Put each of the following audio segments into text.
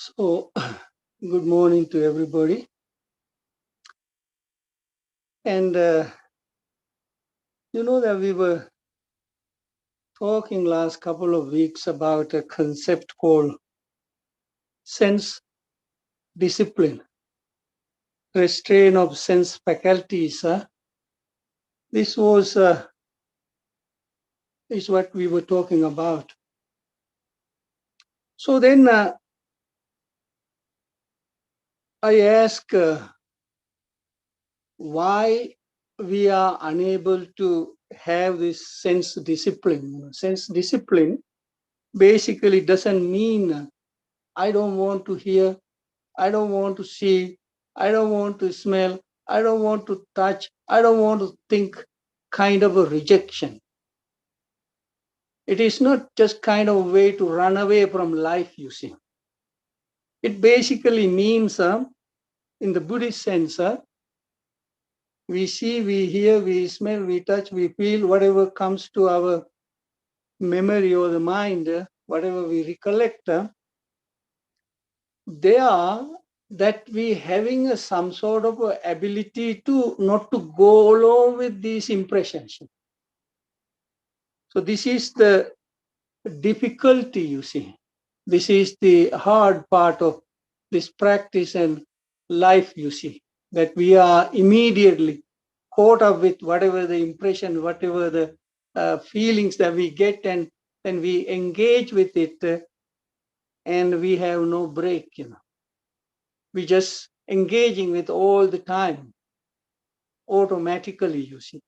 So, good morning to everybody. And you know that we were talking last couple of weeks about a concept called sense discipline, restraint of sense faculties. This was is what we were talking about. So then I ask why we are unable to have this sense discipline. Sense discipline basically doesn't mean I don't want to hear, I don't want to see, I don't want to smell, I don't want to touch, I don't want to think, kind of a rejection. It is not just kind of a way to run away from life, you see. It basically means, in the Buddhist sense, we see, we hear, we smell, we touch, we feel, whatever comes to our memory or the mind, whatever we recollect, they are that we having some sort of ability to not to go along with these impressions. So this is the difficulty, you see. This is the hard part of this practice and life, you see, that we are immediately caught up with whatever the impression, whatever the feelings that we get, and then we engage with it, and we have no break, We just engaging with all the time, automatically, you see.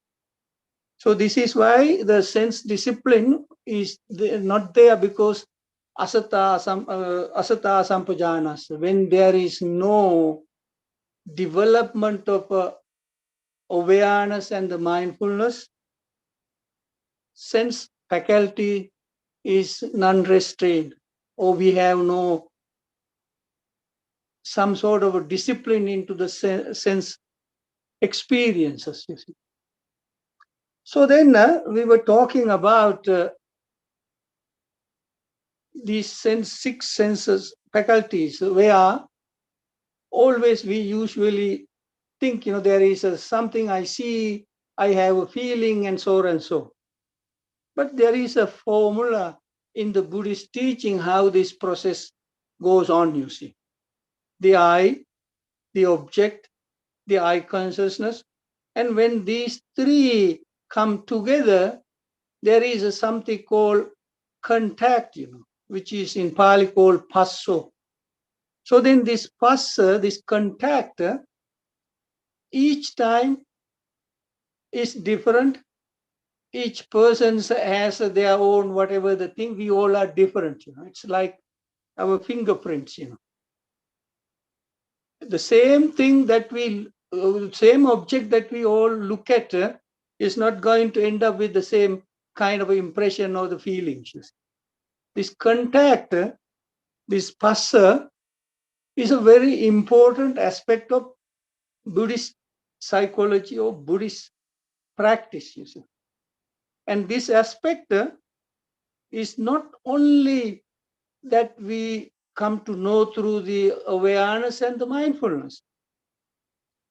So this is why the sense discipline is not there, because asata sampajanas, when there is no development of awareness and the mindfulness, sense faculty is non-restrained, or we have no some sort of a discipline into the sense experiences, you see. So then we were talking about these six senses faculties, where always we usually think, there is something I see, I have a feeling, and so on and so. But there is a formula in the Buddhist teaching how this process goes on, you see. The I, the object, the I consciousness, and when these three come together, there is something called contact, which is in Pali called passo. So then this passa, this contact, each time is different. Each person has their own whatever the thing. We all are different. It's like our fingerprints. The same thing that same object that we all look at is not going to end up with the same kind of impression or the feelings. This contact, this passa, is a very important aspect of Buddhist psychology or Buddhist practice, you see. And this aspect is not only that we come to know through the awareness and the mindfulness.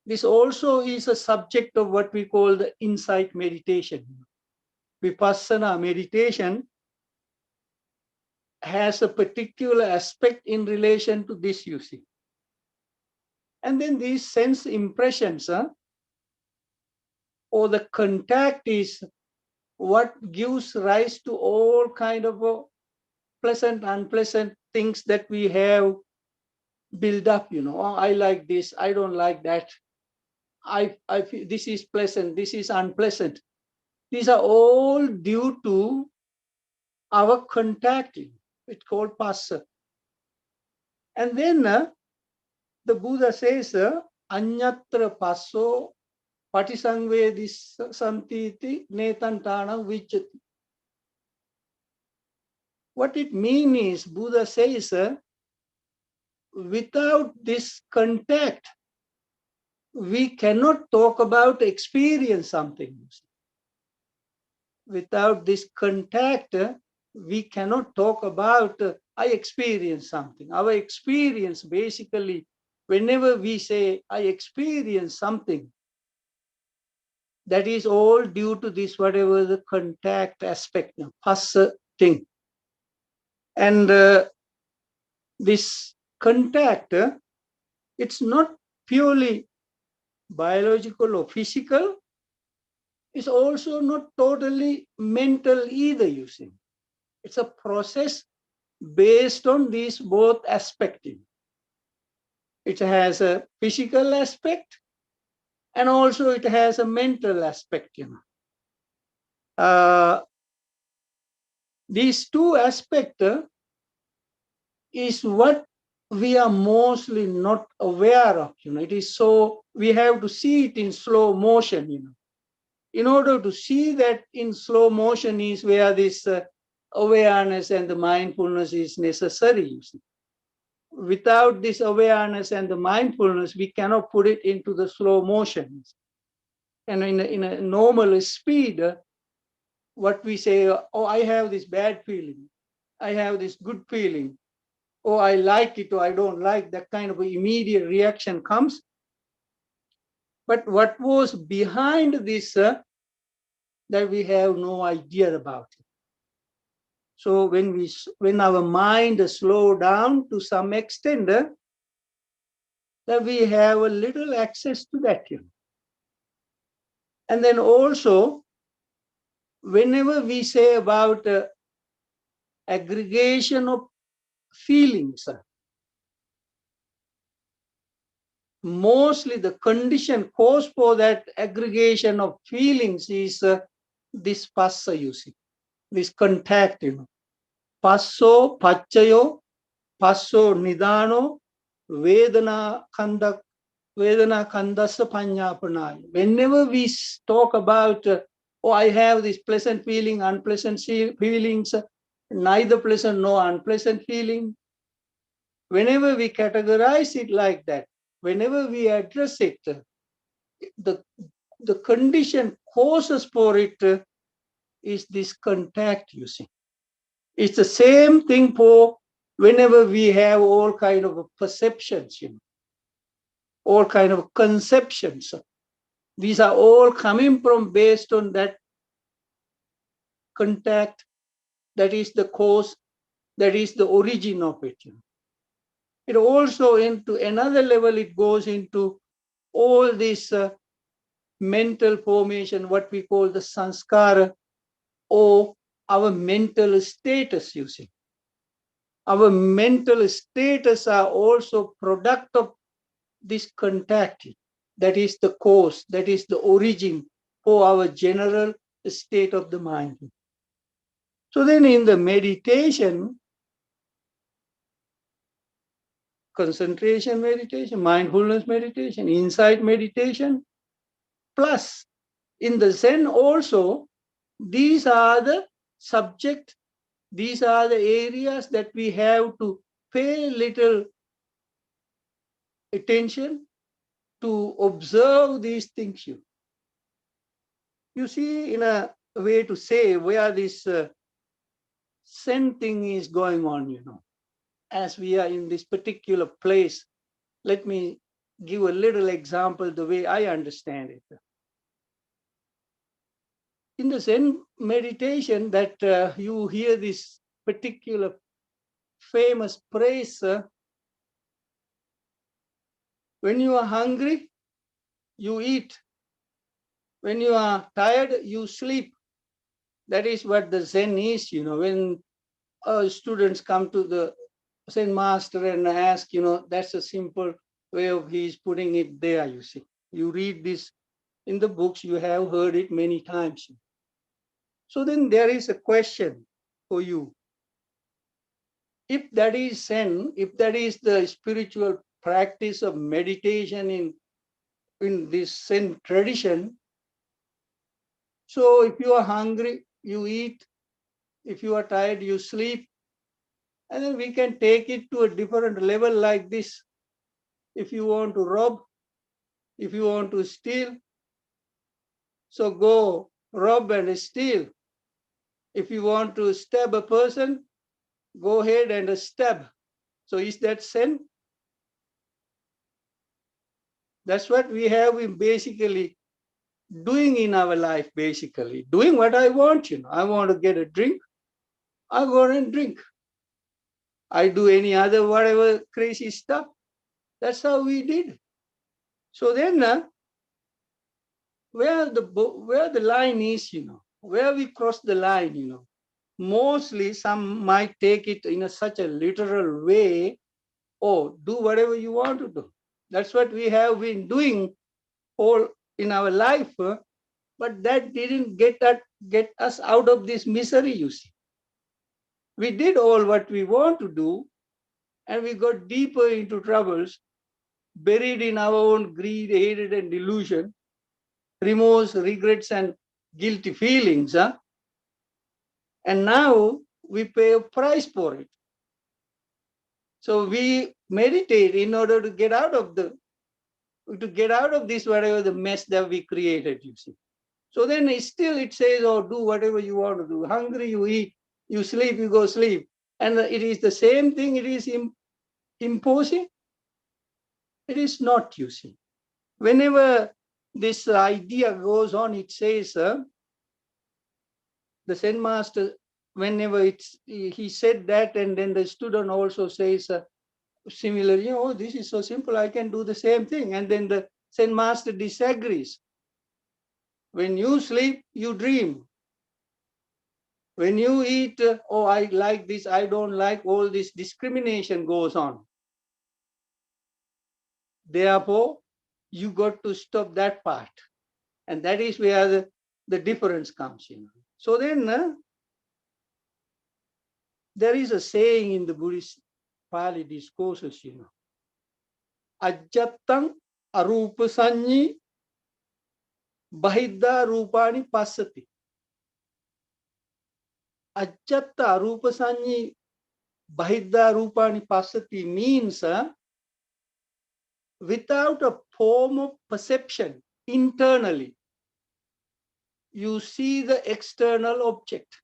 This also is a subject of what we call the insight meditation. Vipassana meditation has a particular aspect in relation to this, you see. And then these sense impressions, or the contact, is what gives rise to all kind of pleasant, unpleasant things that we have built up. Oh, I like this, I don't like that. I feel this is pleasant, this is unpleasant. These are all due to our contact. It's called passa. And then the Buddha says, anyatra passo patisangvedis santiti netantana vijjati. What it means is, Buddha says, without this contact, we cannot talk about experience something. Without this contact, we cannot talk about I experience something. Our experience, basically, whenever we say, I experience something, that is all due to this, whatever the contact aspect, phassa thing. And this contact, it's not purely biological or physical. It's also not totally mental either, you see. It's a process based on these both aspects. It has a physical aspect and also it has a mental aspect. These two aspects is what we are mostly not aware of. It is so we have to see it in slow motion. In order to see that in slow motion is where this awareness and the mindfulness is necessary. You see. Without this awareness and the mindfulness, we cannot put it into the slow motion. And in a normal speed, what we say, oh, I have this bad feeling, I have this good feeling, oh, I like it or I don't like, that kind of immediate reaction comes. But what was behind this, that we have no idea about it. So when our mind slow down to some extent, that we have a little access to that. And then also, whenever we say about aggregation of feelings, mostly the condition cause for that aggregation of feelings is this passa, you see, this contact. Passo, pacchayo, passo nidano, vedana kanda, vedana kandasa panyapanaya. Whenever we talk about, oh, I have this pleasant feeling, unpleasant feelings, neither pleasant nor unpleasant feeling. Whenever we categorize it like that, whenever we address it, the condition causes for it is this contact, you see. It's the same thing for whenever we have all kind of perceptions, all kind of conceptions. These are all coming from based on that contact. That is the cause, that is the origin of it. It also into another level, it goes into all this mental formation, what we call the sanskara, or our mental status, you see. Our mental status are also product of this contact. That is the cause, that is the origin for our general state of the mind. So then in the meditation, concentration meditation, mindfulness meditation, insight meditation, plus in the Zen also, these are the subject, these are the areas that we have to pay little attention to observe these things. You see, in a way to say where this Zen thing is going on, as we are in this particular place. Let me give a little example the way I understand it. In the Zen meditation, that you hear this particular famous phrase, when you are hungry, you eat. When you are tired, you sleep. That is what the Zen is. When students come to the Zen master and ask, that's a simple way of he's putting it there, you see. You read this in the books, you have heard it many times. So then there is a question for you. If that is Zen, if that is the spiritual practice of meditation in this Zen tradition, so if you are hungry, you eat. If you are tired, you sleep. And then we can take it to a different level like this. If you want to rob, if you want to steal, so go rob and steal. If you want to stab a person, go ahead and stab. So is that sin? That's what we have been basically doing in our life, basically. Doing what I want, I want to get a drink, I go and drink. I do any other whatever crazy stuff. That's how we did. So then where the line is, where we cross the line, mostly some might take it in such a literal way. Oh, do whatever you want to do. That's what we have been doing all in our life, but that didn't get us out of this misery, you see. We did all what we want to do, and we got deeper into troubles, buried in our own greed, hatred, and delusion, remorse, regrets, and guilty feelings. And now we pay a price for it. So we meditate in order to get out of this, whatever the mess that we created, you see. So then it says, oh, do whatever you want to do. Hungry, you eat. You sleep, you go sleep. And it is the same thing it is imposing. It is not, you see. Whenever this idea goes on, it says, the Zen master, whenever he said that, and then the student also says, similarly, this is so simple, I can do the same thing. And then the Zen master disagrees. When you sleep, you dream. When you eat, oh, I like this, I don't like, all this discrimination goes on. Therefore, you got to stop that part. And that is where the difference comes in. So then, there is a saying in the Buddhist Pali discourses, Ajjattang arupa sanyi bahidda rupani passati. Ajjatta arupa sanyi bahidda rupani passati means without a form of perception internally, you see the external object.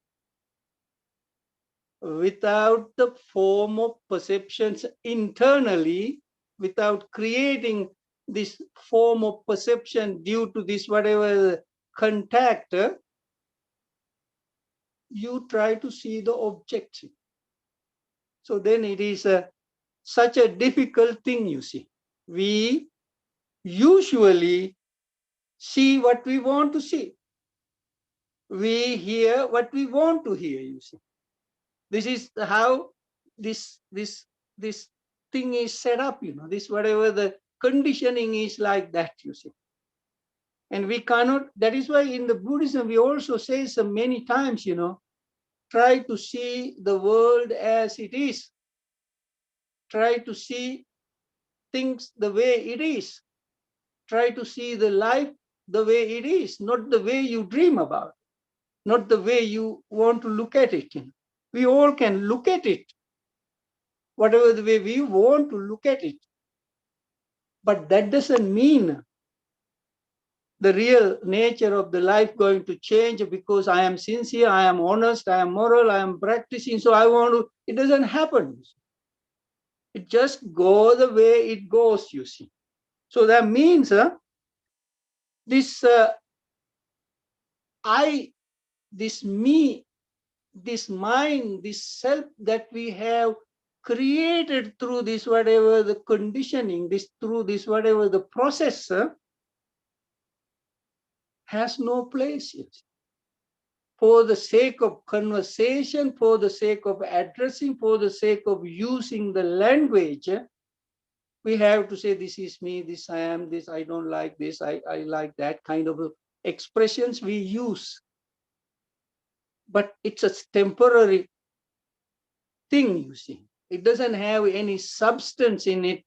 Without the form of perceptions internally, without creating this form of perception due to this whatever contact, you try to see the object. So then it is such a difficult thing, you see. We usually see what we want to see. We hear what we want to hear, you see. This is how this thing is set up, this whatever the conditioning is like that, you see. And we cannot, that is why in the Buddhism we also say so many times, try to see the world as it is. Try to see things the way it is. Try to see the life the way it is, not the way you dream about, not the way you want to look at it. We all can look at it, whatever the way we want to look at it. But that doesn't mean the real nature of the life going to change because I am sincere, I am honest, I am moral, I am practicing, so I want to, it doesn't happen. It just goes the way it goes, you see. So that means this I, this me, this mind, this self that we have created through this whatever the conditioning, through this whatever the process, has no place yet. For the sake of conversation, for the sake of addressing, for the sake of using the language, we have to say, this is me, this I am, this I don't like, this I like, that kind of expressions we use. But it's a temporary thing, you see. It doesn't have any substance in it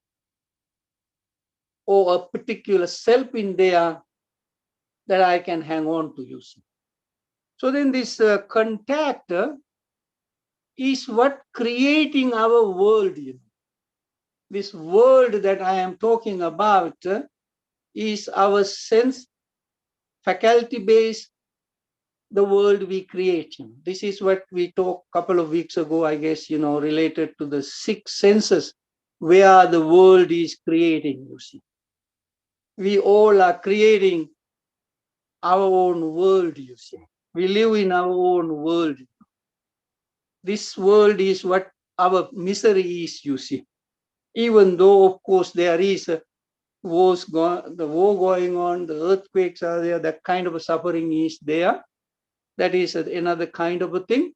or a particular self in there that I can hang on to, you see. So then this contact is what creating our world, This world that I am talking about is our sense faculty-based the world we create. This is what we talked a couple of weeks ago, I guess, related to the six senses, where the world is creating, you see. We all are creating our own world, you see. We live in our own world. This world is what our misery is, you see. Even though, of course, there is the war going on, the earthquakes are there, that kind of a suffering is there. That is another kind of a thing.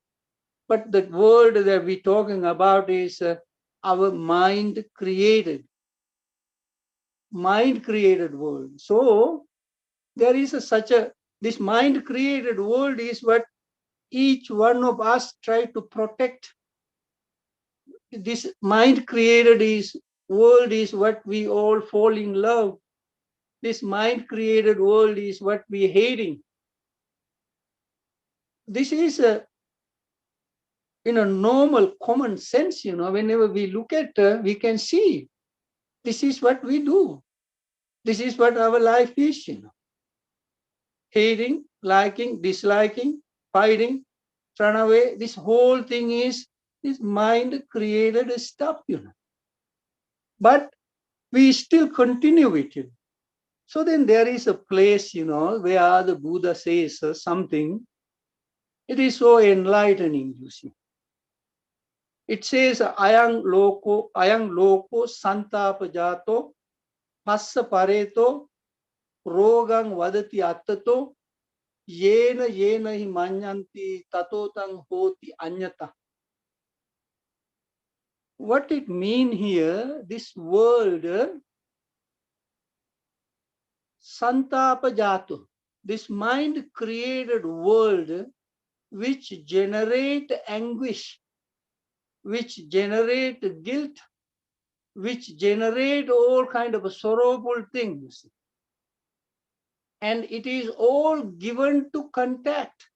But the world that we're talking about is our mind-created world. So there is this mind-created world is what each one of us try to protect. This mind-created world is what we all fall in love. This mind-created world is what we're hating. This is in a normal common sense, whenever we look at, we can see this is what we do. This is what our life is, Hating, liking, disliking, fighting, run away. This whole thing is this mind-created stuff, But we still continue it, So then there is a place, where the Buddha says something. It is so enlightening, you see. It says, ayang loko santapajato passa pareto rogang vadati attato yena hi manyanti tatotang hoti anyata. What it means here, this word, santapajato, this mind-created world which generate anguish, which generate guilt, which generate all kind of sorrowful things. And it is all given to contact.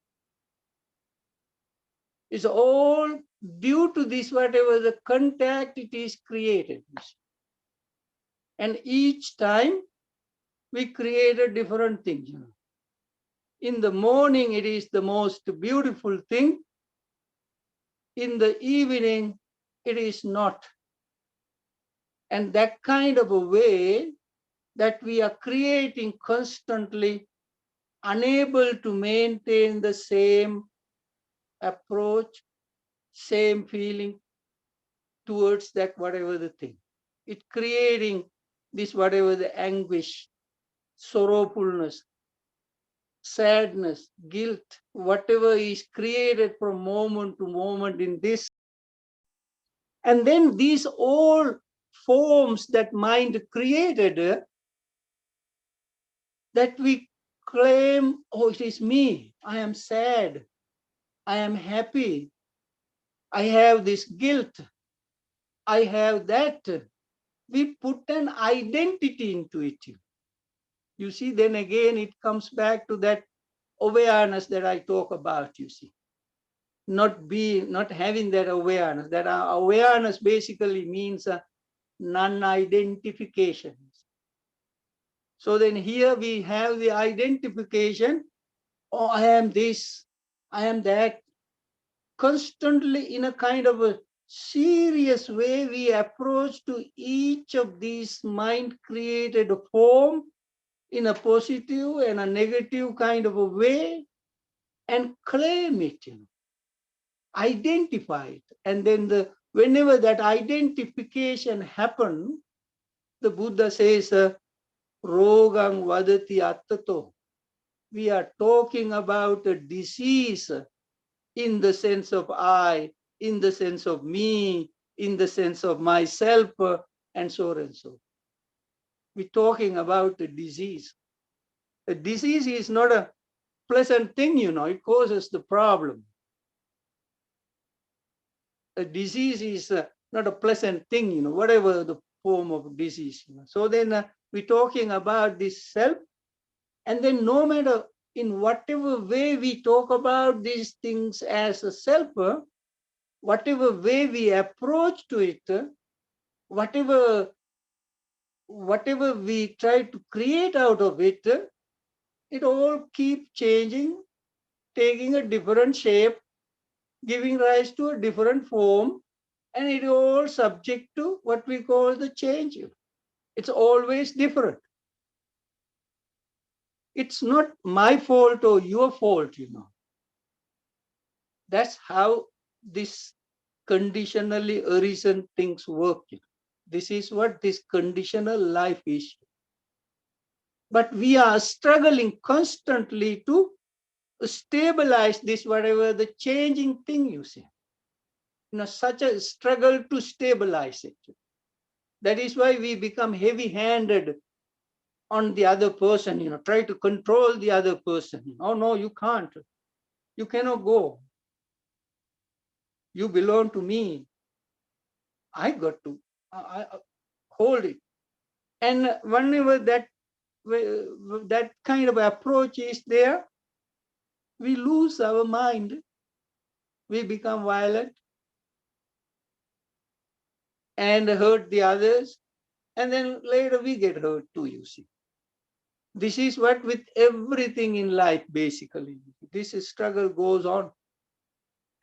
It's all due to this, whatever the contact it is created. And each time we create a different thing. In the morning, it is the most beautiful thing. In the evening, it is not. And that kind of a way that we are creating constantly, unable to maintain the same approach, same feeling towards that whatever the thing. It creating this whatever the anguish, sorrowfulness, sadness, guilt, whatever is created from moment to moment in this. And then these all forms that mind created, that we claim, oh, it is me, I am sad, I am happy, I have this guilt, I have that. We put an identity into it. You see, then again, it comes back to that awareness that I talk about, you see. Not having that awareness. That awareness basically means non-identification. So then here we have the identification. Oh, I am this, I am that. Constantly in a kind of a serious way, we approach to each of these mind-created form in a positive and a negative kind of a way and claim it, identify it. And then whenever that identification happens, the Buddha says, rogang vadati attato. We are talking about a disease in the sense of I, in the sense of me, in the sense of myself, and so on and so. We're talking about a disease. A disease is not a pleasant thing, it causes the problem. A disease is not a pleasant thing, whatever the form of disease. So then we're talking about this self, and then no matter in whatever way we talk about these things as a self, whatever way we approach to it, whatever we try to create out of it, it all keep changing, taking a different shape, giving rise to a different form, and it is all subject to what we call the change. It's always different. It's not my fault or your fault, That's how this conditionally arisen things work. This is what this conditional life is. But we are struggling constantly to stabilize this, whatever the changing thing you see. Such a struggle to stabilize it. That is why we become heavy-handed on the other person, try to control the other person. Oh, no, you can't. You cannot go. You belong to me. I got to hold it. And whenever that kind of approach is there, we lose our mind. We become violent and hurt the others. And then later we get hurt too, you see. This is what with everything in life, basically. This struggle goes on.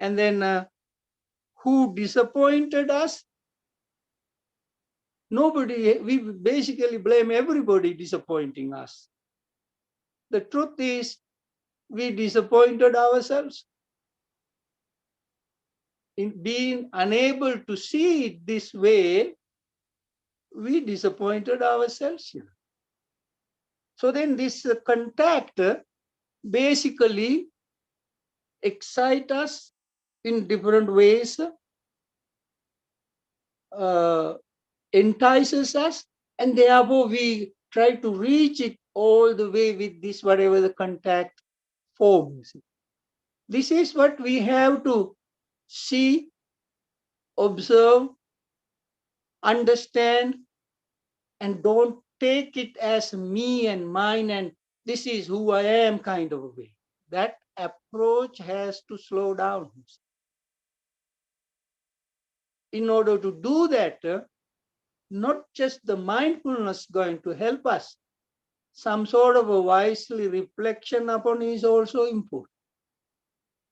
And then who disappointed us? Nobody. We basically blame everybody disappointing us. The truth is, we disappointed ourselves. In being unable to see it this way, we disappointed ourselves here. So then this contact basically excites us in different ways, entices us, and therefore we try to reach it all the way with this, whatever the contact forms. This is what we have to see, observe, understand, and don't take it as me and mine and this is who I am kind of a way. That approach has to slow down. In order to do that, not just the mindfulness going to help us, some sort of a wisely reflection upon is also important.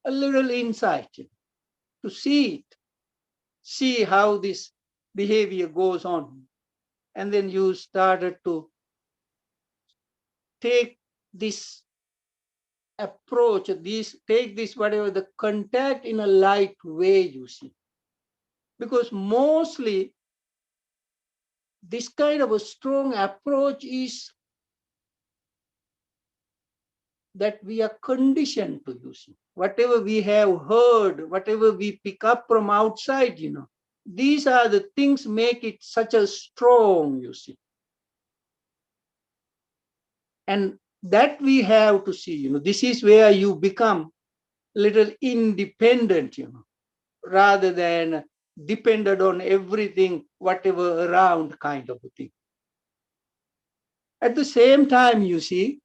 A little insight to see it, see how this behavior goes on. And then you started to take this approach, take this, whatever the contact in a light way, you see. Because mostly this kind of a strong approach is that we are conditioned to use. Whatever we have heard, whatever we pick up from outside, these are the things make it such a strong, you see. And that we have to see, this is where you become little independent, rather than dependent on everything, whatever around kind of a thing. At the same time, you see,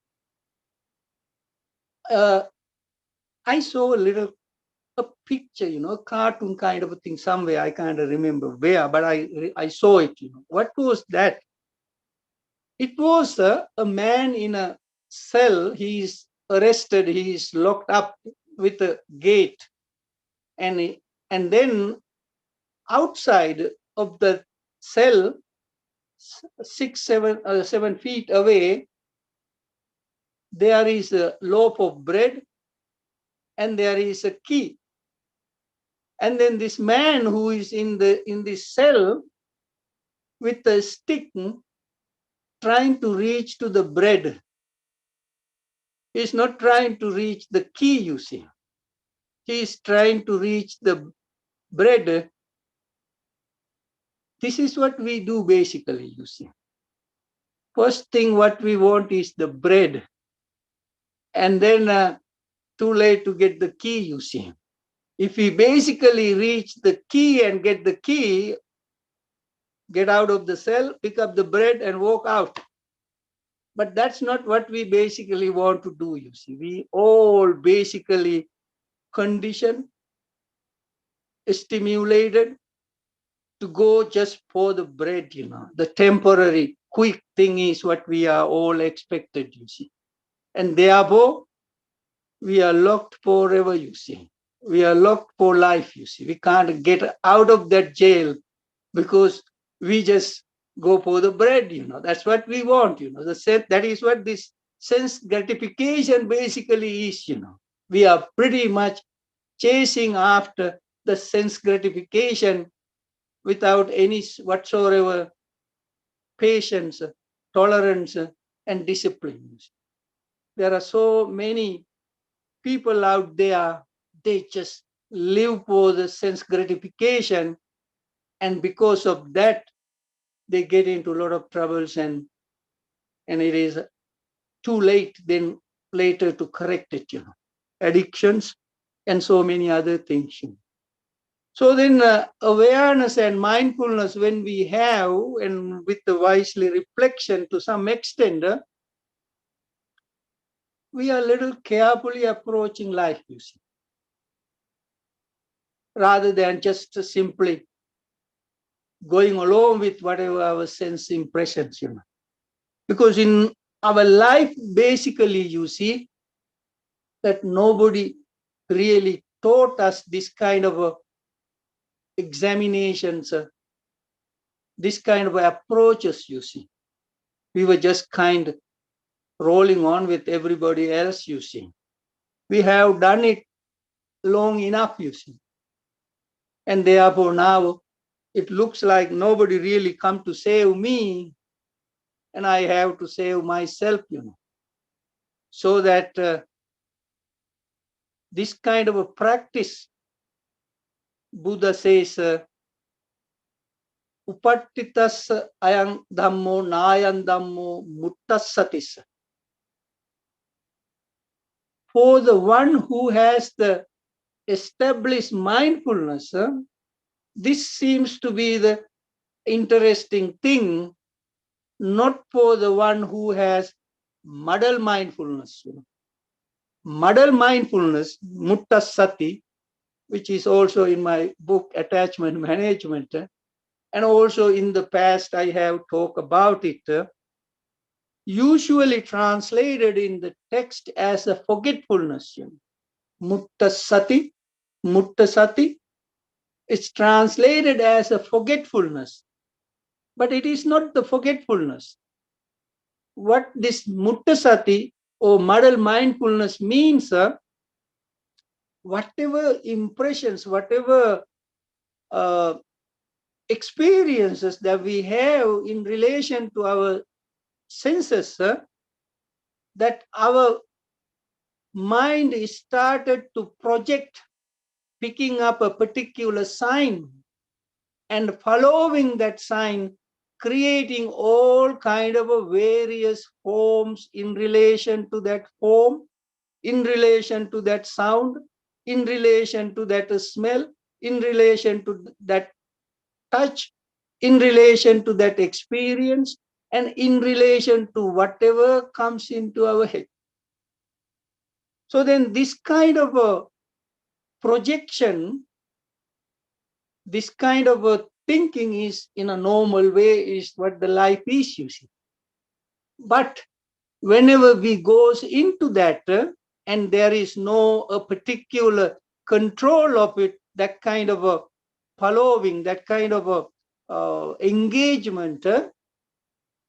I saw a picture, a cartoon kind of a thing somewhere. I can't remember where, but I saw it. What was that? It was a man in a cell. He is arrested. He is locked up with a gate, and then outside of the cell, 7 feet away, there is a loaf of bread and there is a key. And then this man who is in this cell with a stick trying to reach to the bread. He's not trying to reach the key, you see. He's trying to reach the bread. This is what we do basically, you see. First thing what we want is the bread. And then too late to get the key, you see. If we basically reach the key and get the key, get out of the cell, pick up the bread and walk out. But that's not what we basically want to do, you see. We all basically conditioned, stimulated to go just for the bread, The temporary, quick thing is what we are all expected, you see. And therefore, we are locked forever, you see. We are locked for life, you see. We can't get out of that jail because we just go for the bread, That's what we want, That is what this sense gratification basically is. We are pretty much chasing after the sense gratification without any whatsoever patience, tolerance, and discipline. There are so many people out there, they just live for the sense gratification, and because of that, they get into a lot of troubles, and it is too late then later to correct it, Addictions and so many other things. So then awareness and mindfulness, when we have, and with the wisely reflection to some extent, we are a little carefully approaching life, you see, rather than just simply going along with whatever our sense impressions, Because in our life, basically, you see, that nobody really taught us this kind of examinations, this kind of approaches, you see. We were just kind of rolling on with everybody else, you see. We have done it long enough, you see. And therefore now it looks like nobody really come to save me, and I have to save myself, So that this kind of a practice, Buddha says, upattitas ayang dhammo nayan dhammo muttasatis. For the one who has the established mindfulness, this seems to be the interesting thing, not for the one who has muddled mindfulness. Muddled mindfulness, muttasati, which is also in my book, Attachment Management, and also in the past I have talked about it, usually translated in the text as a forgetfulness. Muttasati, muttasati, it's translated as a forgetfulness, but it is not the forgetfulness. What this muttasati or muddled mindfulness means, whatever impressions, whatever experiences that we have in relation to our senses, that our mind is started to project, picking up a particular sign and following that sign, creating all kind of various forms in relation to that form, in relation to that sound, in relation to that smell, in relation to that touch, in relation to that experience, and in relation to whatever comes into our head. So then this kind of a projection, this kind of a thinking is in a normal way is what the life is, you see. But whenever we goes into that, and there is no a particular control of it, that kind of a following, that kind of a engagement,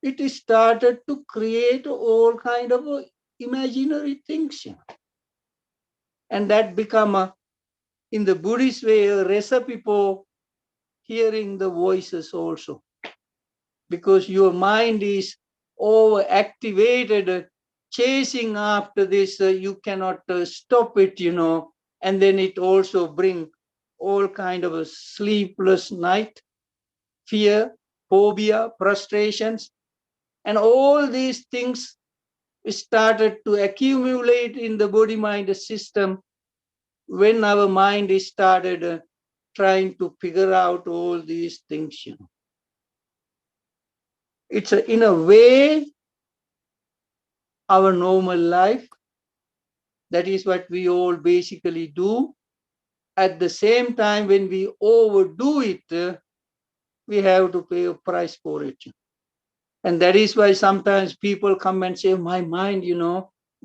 it is started to create all kind of imaginary things, and that become in the Buddhist way a recipe for hearing the voices also, because your mind is overactivated, chasing after this, you cannot stop it, and then it also bring all kind of a sleepless night, fear, phobia, frustrations, and all these things started to accumulate in the body-mind system when our mind is started trying to figure out all these things. It's in a way our normal life. That is what we all basically do. At the same time, when we overdo it, we have to pay a price for it. And that is why sometimes people come and say, my mind,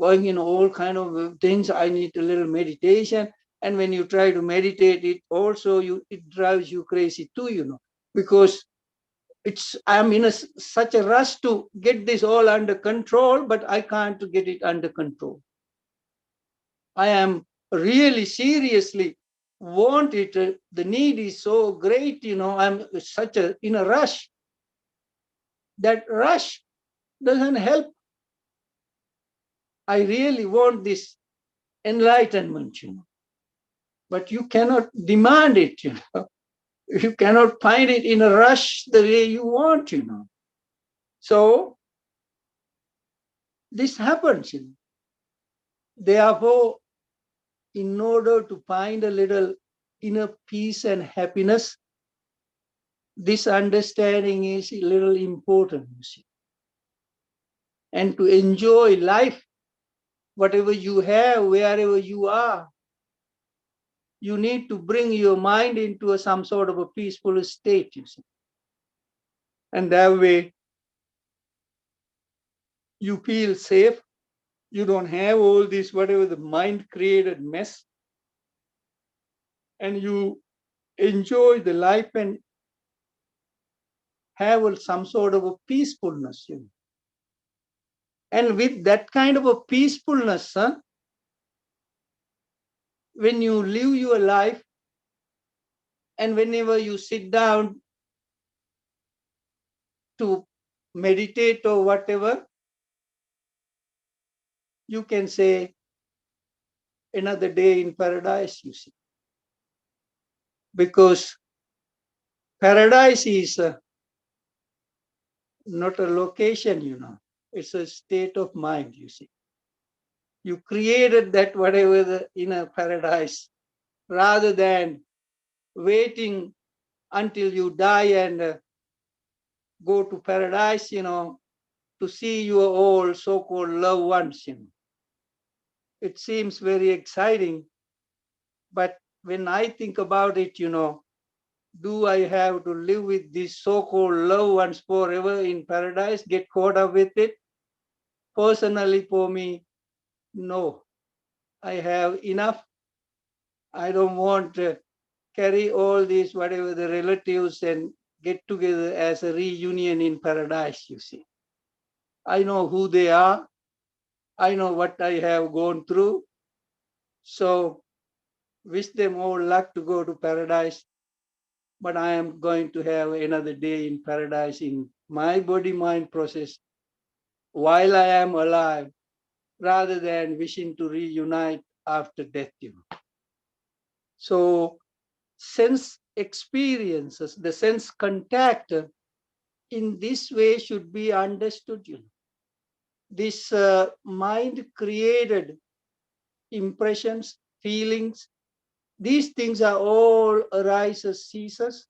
going in all kind of things. I need a little meditation. And when you try to meditate, it also it drives you crazy too, because I'm in such a rush to get this all under control, but I can't get it under control. I am really seriously want it. The need is so great, I'm in a rush. That rush doesn't help. I really want this enlightenment, but you cannot demand it, You cannot find it in a rush the way you want, So this happens, Therefore, in order to find a little inner peace and happiness, this understanding is a little important, And to enjoy life, whatever you have, wherever you are, you need to bring your mind into some sort of a peaceful state, And that way, you feel safe. You don't have all this, whatever the mind created mess. And you enjoy the life and have some sort of a peacefulness, And with that kind of a peacefulness, when you live your life and whenever you sit down to meditate or whatever, you can say another day in paradise, Because paradise is not a location, It's a state of mind, You created that whatever in a paradise rather than waiting until you die and go to paradise, to see your all so-called loved ones, It seems very exciting, but when I think about it, do I have to live with these so-called loved ones forever in paradise, get caught up with it? Personally, for me, no. I have enough. I don't want to carry all these, whatever the relatives, and get together as a reunion in paradise, I know who they are. I know what I have gone through. So wish them all luck to go to paradise. But I am going to have another day in paradise in my body-mind process while I am alive, rather than wishing to reunite after death. So sense experiences, the sense contact in this way should be understood. This mind-created impressions, feelings, these things are all arises, ceases.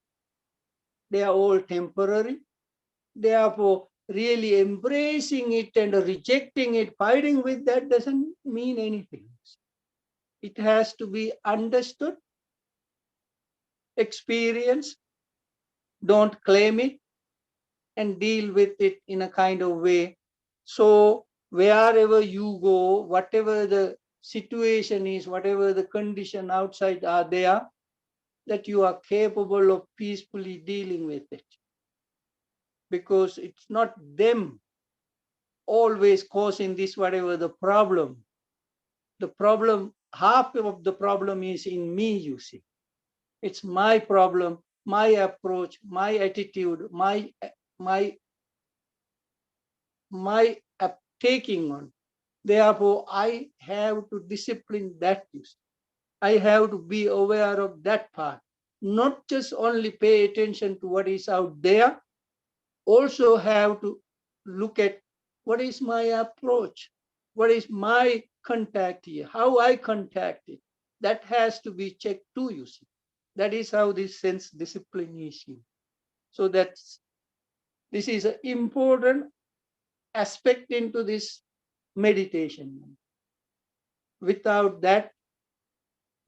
They are all temporary. Therefore, really embracing it and rejecting it, fighting with that doesn't mean anything. It has to be understood, experienced, don't claim it, and deal with it in a kind of way. So wherever you go, whatever the situation is, whatever the condition outside are there, that you are capable of peacefully dealing with it. Because it's not them always causing this, whatever the problem. The problem, half of the problem is in me, It's my problem, my approach, my attitude, my taking on. Therefore, I have to discipline that. I have to be aware of that part. Not just only pay attention to what is out there, also have to look at what is my approach, what is my contact here, how I contact it. That has to be checked too, That is how this sense discipline is. So this is an important aspect into this meditation. Without that,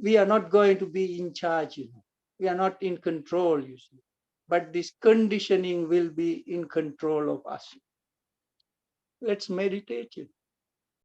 we are not going to be in charge. We are not in control, But this conditioning will be in control of us. Let's meditate.